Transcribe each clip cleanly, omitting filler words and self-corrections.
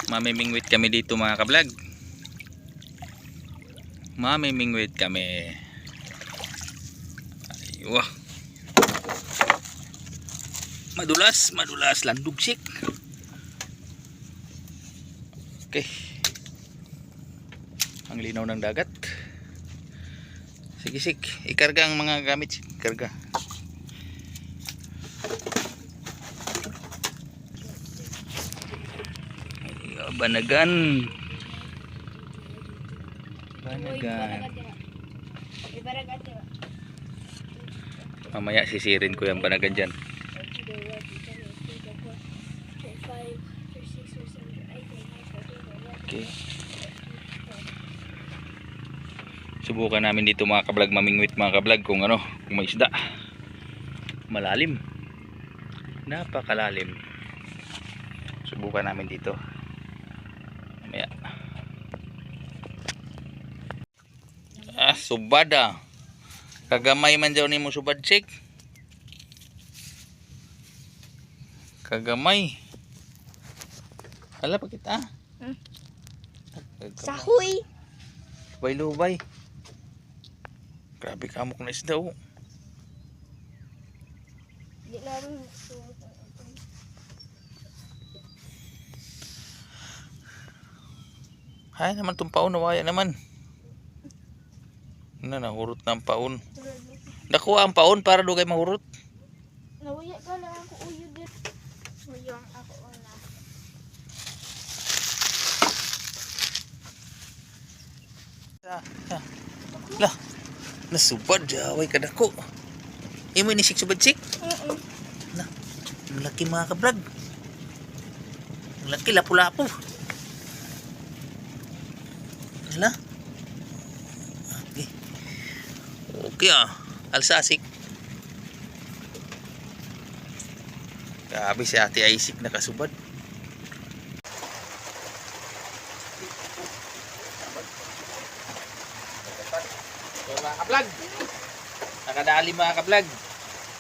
Mamimingwit kami dito mga kablog. Mamimingwit kami. Aywa. Madulas, madulas landugsik. Okay. Ang linaw ng dagat. Sige, sige. Ikarga ang mga gamit. Ikarga. Banagan. Banagan. Mamaya sisirin ko yung banagan dyan. Okay. Subukan namin dito mga kablog mamingwit mga kablog kung ano, kung may isda. Malalim. Napakalalim. Subukan namin dito. Mamaya. Subad ah. Kagamay man daw nimo subad sik. Kagamay. Hala pa kita. Sahoy. Lubay-lubay. Grabe kamok na isda oh. Di namin Hay naman itong paon, nawaya naman. Nahurot na ang paon. Nakuha ang paon para dugay mahurot. nawaya ka lang ako uyo din. Uyong ako una. Lah, nasubad jaway kadako. Imo ni sik subad sik? Lah, ang laki mga kabrag. Ang laki lapu-lapu. Hala. Okay. Okay ah. Alsasik. Grabe si Ate Isaac nakasubad. Mga kablog. Nakadali mga kablog.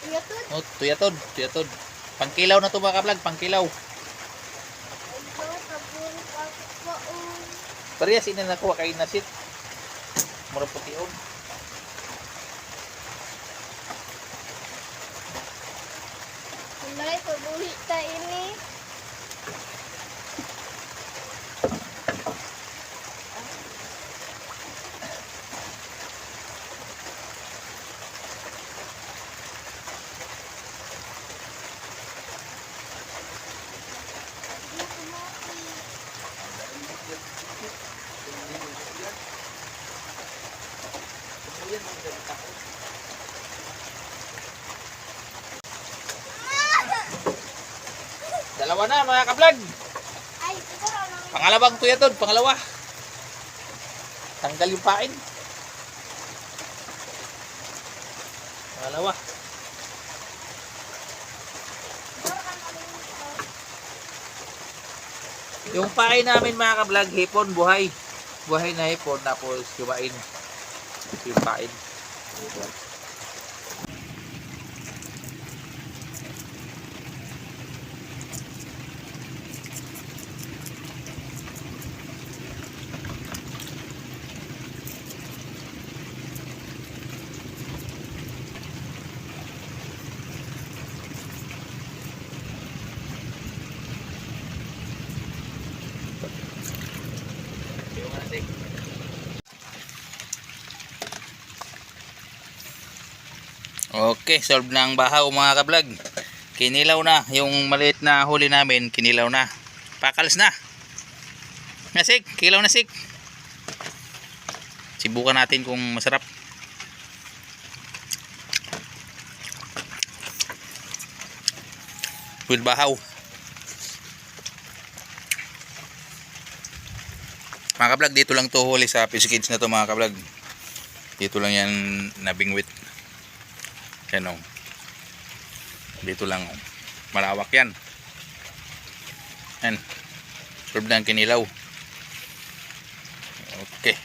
Tuyatod. Oh, tuyatod, tuyatod. Pangkilaw na to mga kablog, pangkilaw. Parehas ina nakuha kay nasit. Mura putiyon. Mulai pagbuhi ta ini. Dalawa na mga kablog. Ay, ito lang. Pangalawang tuyatod, pangalawa. Tanggal yung pain. Pangalawa. Yung pain namin mga kablog, hipon, buhay. Buhay na hipon, tapos kumain. Yung pain. Okay, solve na ang bahaw mga kablog. Kinilaw na. Yung maliit na huli namin, kinilaw na. Pakals na. Nasik, kilaw na sik. Sibukan natin kung masarap. With bahaw. Mga kablog, dito lang to huli sa Fish Kids na to mga kablog. Dito lang yan nabingwit. Yan o. Dito lang o. Malawak yan. Yan. Solve na ang kinilaw. Okay.